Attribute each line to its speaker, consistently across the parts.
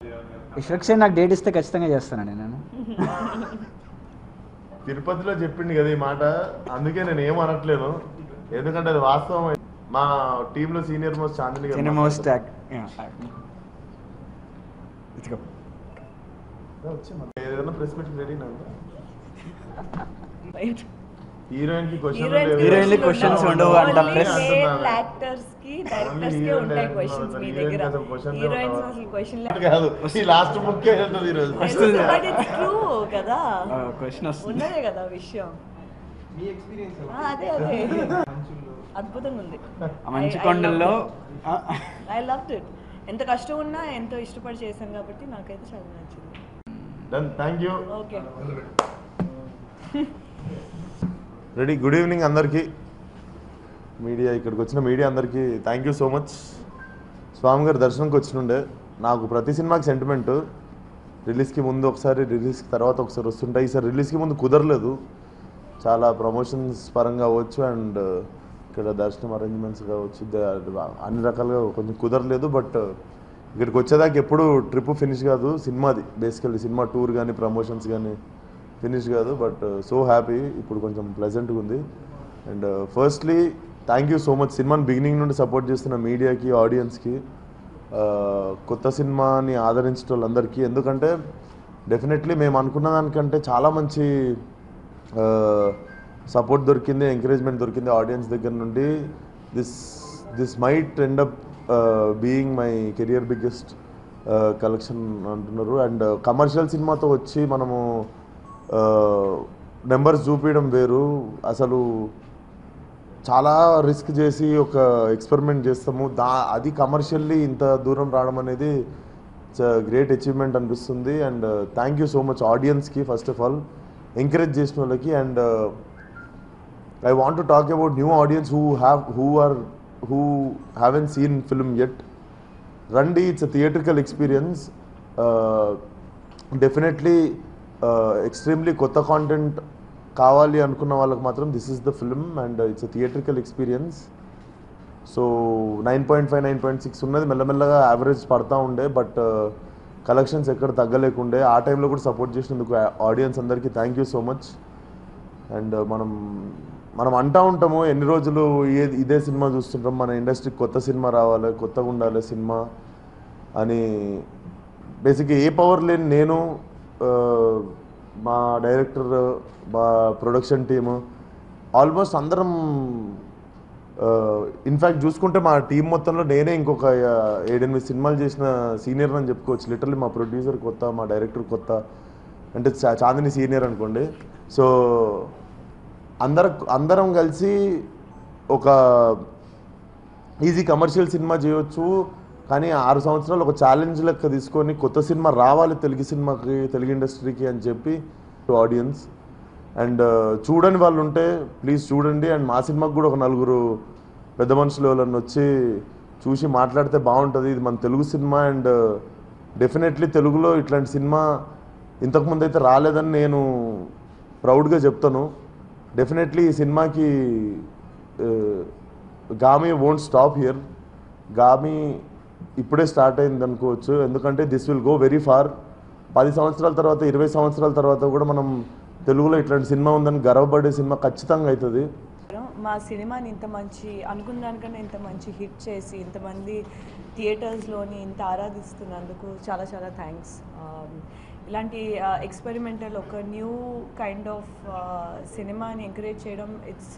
Speaker 1: విశ్వక్ నాకు డేట్ ఇస్తే ఖచ్చితంగా చేస్తానండి నేను.
Speaker 2: తిరుపతిలో చెప్పింది కదా ఈ మాట, అందుకే నేను ఏం అనట్లేను, ఎందుకంటే అది వాస్తవం. మా టీంలో సీనియర్ మోస్ట్ చాందిని ఏదైనా ప్రెస్ మీట్ రెడీ హీరోయిన్ కి
Speaker 1: క్వశ్చన్స్ ఉండవు అంట. ప్రెస్
Speaker 3: యాక్టర్స్ కి డైరెక్టర్స్ కి ఉంటాయి క్వశ్చన్స్ మీ దగ్గర. హీరోయిన్స్ అసలు క్వశ్చన్
Speaker 2: కాదు, ఈ లాస్ట్ బుక్ వెళ్తుంది ఈ రోజు.
Speaker 3: బట్ ఇట్స్ ట్రూ కదా,
Speaker 1: క్వశ్చన్ వస్తుంది
Speaker 3: ఉన్నదే కదా విషయం.
Speaker 4: మీ ఎక్స్‌పీరియన్స్
Speaker 3: అదే అద్భుతంగా ఉంది.
Speaker 1: మంచి కొండల్లో
Speaker 3: ఐ లవ్డ్ ఇట్. ఎంత కష్టం ఉన్నా ఎంతో ఇష్టపడి చేశాను కాబట్టి నాకైతే చాలా నచ్చింది.
Speaker 2: Done, thank you.
Speaker 3: Okay,
Speaker 2: ready. Good evening అందరికీ, మీడియా ఇక్కడికి వచ్చిన మీడియా అందరికీ థ్యాంక్ యూ సో మచ్. స్వామి గారి దర్శనంకి వచ్చినుండే. నాకు ప్రతి సినిమాకి సెంటిమెంట్, రిలీజ్కి ముందు ఒకసారి, రిలీజ్కి తర్వాత ఒకసారి వస్తుంటాయి. ఈసారి రిలీజ్కి ముందు కుదరలేదు, చాలా ప్రమోషన్స్ పరంగా అవ్వచ్చు అండ్ ఇక్కడ దర్శనం అరేంజ్మెంట్స్ కావచ్చు, అన్ని రకాలుగా కొంచెం కుదరలేదు. బట్ ఇక్కడికి వచ్చేదాకా ఎప్పుడు ట్రిప్ ఫినిష్ కాదు సినిమాది. బేసికల్లీ సినిమా టూర్ కానీ ప్రమోషన్స్ కానీ ఫినిష్ కాదు. బట్ సో హ్యాపీ, ఇప్పుడు కొంచెం ప్లెజెంట్గా ఉంది. And firstly thank you so much సినిమాని బిగినింగ్ నుండి సపోర్ట్ చేస్తున్న మీడియాకి, ఆడియన్స్కి, కొత్త సినిమాని ఆదరించిన వాళ్ళందరికీ. ఎందుకంటే డెఫినెట్లీ మేము అనుకున్న దానికంటే చాలా మంచి సపోర్ట్ దొరికింది, ఎంకరేజ్మెంట్ దొరికింది ఆడియన్స్ దగ్గర నుండి. This might end up being my career biggest collection అంటున్నారు. అండ్ కమర్షియల్ సినిమాతో వచ్చి మనము నెంబర్స్ చూపించడం వేరు, అసలు చాలా రిస్క్ చేసి ఒక ఎక్స్పెరిమెంట్ చేస్తాము, అది కమర్షియల్లీ ఇంత దూరం రావడం అనేది ఇట్స్ గ్రేట్ అచీవ్మెంట్ అనిపిస్తుంది. And thank you so much ఆడియన్స్కి ఫస్ట్ ఆఫ్ ఆల్, ఎంకరేజ్ చేసిన వాళ్ళకి. And I want to talk about new audience who haven't seen film yet. రండి, it's a theatrical experience. Definitely extremely కొత్త content కావాలి అనుకున్న వాళ్ళకి మాత్రం this is the film and it's a theatrical experience. So 9.5 9.6 ఉన్నది, మెల్లమెల్లగా యావరేజ్ పడతా ఉండే, బట్ కలెక్షన్స్ ఎక్కడ తగ్గలేకుండే. ఆ టైంలో కూడా సపోర్ట్ చేసినందుకు ఆడియన్స్ అందరికీ thank you so much. And మనం అంటూ ఉంటాము ఎన్ని రోజులు ఇదే సినిమా చూస్తుంటాం, మన ఇండస్ట్రీకి కొత్త సినిమా రావాలి, కొత్తగా ఉండాలి సినిమా అని. బేసిక్గా ఏ పవర్ లేని నేను, మా డైరెక్టర్, మా ప్రొడక్షన్ టీము, ఆల్మోస్ట్ అందరం, ఇన్ఫ్యాక్ట్ చూసుకుంటే మా టీం మొత్తంలో నేనే ఇంకొక 7-8 సినిమాలు చేసిన సీనియర్ అని చెప్పుకోవచ్చు. లిటరల్లీ మా ప్రొడ్యూసర్ కొత్త, మా డైరెక్టర్ కొత్త, అంటే చాందిని సీనియర్ అనుకోండి. సో అందరం కలిసి ఒక ఈజీ కమర్షియల్ సినిమా చేయవచ్చు, కానీ 6 సంవత్సరాలు ఒక ఛాలెంజ్ లెక్క తీసుకొని కొత్త సినిమా రావాలి తెలుగు సినిమాకి, తెలుగు ఇండస్ట్రీకి అని చెప్పి ఆడియన్స్. అండ్ చూడని వాళ్ళు ఉంటే ప్లీజ్ చూడండి. అండ్ మా సినిమాకి కూడా ఒక 4 పెద్ద మనుషులు ఎవరన్నా వచ్చి చూసి మాట్లాడితే బాగుంటుంది. ఇది మన తెలుగు సినిమా అండ్ డెఫినెట్లీ తెలుగులో ఇట్లాంటి సినిమా ఇంతకుముందు అయితే రాలేదని నేను ప్రౌడ్గా చెప్తాను. డెఫినెట్లీ ఈ సినిమాకి Gaami won't stop here. Gaami ఇప్పుడే స్టార్ట్ అయింది అనుకోవచ్చు, ఎందుకంటే this will go very far. 10 సంవత్సరాల తర్వాత, 20 సంవత్సరాల తర్వాత కూడా మనం తెలుగులో ఇట్లాంటి సినిమా ఉందని గర్వపడే సినిమా ఖచ్చితంగా అవుతుంది.
Speaker 3: మా సినిమాని ఇంత మంచి అనుకున్న దానికన్నా ఇంత మంచి హిట్ చేసి ఇంతమంది థియేటర్స్లోని ఇంత ఆరాధిస్తున్నందుకు చాలా చాలా థ్యాంక్స్. ఇలాంటి ఎక్స్పెరిమెంటల్ ఒక న్యూ కైండ్ ఆఫ్ సినిమాని ఎంకరేజ్ చేయడం, ఇట్స్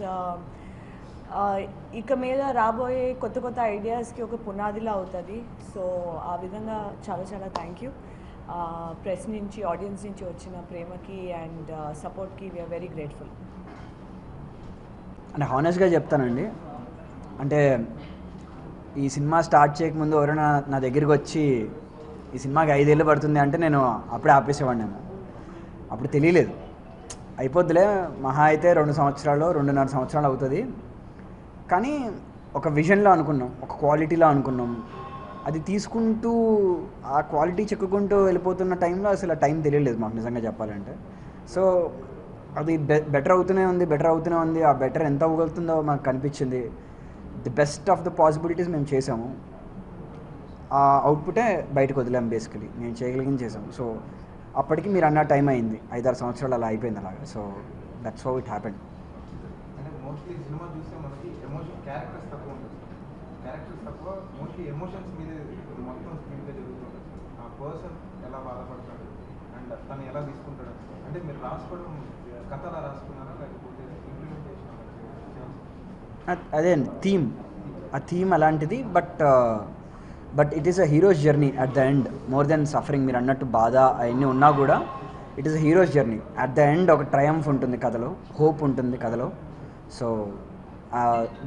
Speaker 3: ఇక మీద రాబోయే కొత్త కొత్త ఐడియాస్కి ఒక పునాదిలా అవుతుంది. సో ఆ విధంగా చాలా చాలా థ్యాంక్ యూ. ప్రెస్ నుంచి, ఆడియన్స్ నుంచి వచ్చిన ప్రేమకి అండ్ సపోర్ట్కి వీఆర్ వెరీ గ్రేట్ఫుల్.
Speaker 1: అంటే హానెస్ట్గా చెప్తానండి, అంటే ఈ సినిమా స్టార్ట్ చేయకముందు ఎవరైనా నా దగ్గరికి వచ్చి ఈ సినిమాకి 5 ఏళ్ళు పడుతుంది అంటే నేను అప్పుడే ఆపేసేవాడిని. అప్పుడు తెలియలేదు, అయిపోద్దిలే మహా అయితే 2 సంవత్సరాలు 2.5 సంవత్సరాలు అవుతుంది. కానీ ఒక విజన్లో అనుకున్నాం, ఒక క్వాలిటీలో అనుకున్నాం, అది తీసుకుంటూ ఆ క్వాలిటీ చెక్కుకుంటూ వెళ్ళిపోతున్న టైంలో అసలు ఆ టైం తెలియలేదు మాకు నిజంగా చెప్పాలంటే. సో అది బెటర్ అవుతూనే ఉంది. ఆ బెటర్ ఎంత అవ్వగలుగుతుందో మాకు కనిపించింది. The best of the possibilities మేము చేసాము. ఆ అవుట్పుటే బయటకు వదిలాం బేసికలీ. నేను చేయగలిగింది చేసాం. సో అప్పటికి మీరు అన్న టైం అయింది, 5-6 సంవత్సరాలు అలా అయిపోయింది అలాగా. So that's how it happened.
Speaker 4: అంటే మోస్ట్లీ సినిమా చూస్తే మనకి ఎమోషన్ క్యారెక్టర్స్ తక్కువ ఉంటుంది. క్యారెక్టర్స్ తక్కువ, మోస్ట్లీ ఎమోషన్స్ మీద మొత్తం స్క్రీన్ మీద జరుగుతుంది. ఆ పర్సన్ ఎలా బాధపడతాడు అండ్ తను ఎలా తీసుకుంటాడు. అంటే మీరు రాసుకోవడం కథ అలా రాసుకున్నారా లేకపోతే ఇంప్లిమెంటేషన్?
Speaker 1: అదే ఆ థీమ్ అలాంటిది. But it is a hero's journey at the end. More than suffering, మీరు అన్నట్టు బాధ అవన్నీ ఉన్నా కూడా it is a hero's journey. At the end ఒక ట్రయంఫ్ ఉంటుంది కథలో, హోప్ ఉంటుంది కథలో. So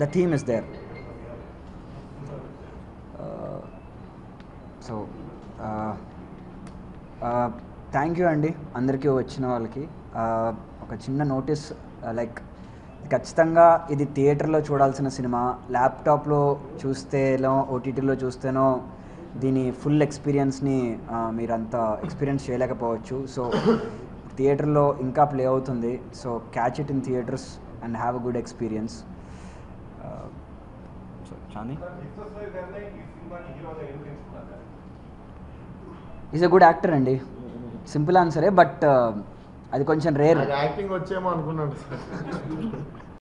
Speaker 1: the theme is there. So thank you అండి అందరికీ వచ్చిన వాళ్ళకి. ఒక చిన్న నోటీస్, లైక్ ఖచ్చితంగా ఇది థియేటర్లో చూడాల్సిన సినిమా. ల్యాప్టాప్లో చూస్తేనో ఓటీటీలో చూస్తేనో దీని ఫుల్ ఎక్స్పీరియన్స్ని మీరంతా ఎక్స్పీరియన్స్ చేయలేకపోవచ్చు. సో థియేటర్లో ఇంకా ప్లే అవుతుంది. So catch it in theatres and have a good experience. So Chani is a good actor అండి. సింపుల్ ఆన్సరే, బట్ అది కొంచెం రేర్.
Speaker 2: యాక్టింగ్ వచ్చేమో అనుకున్నాను.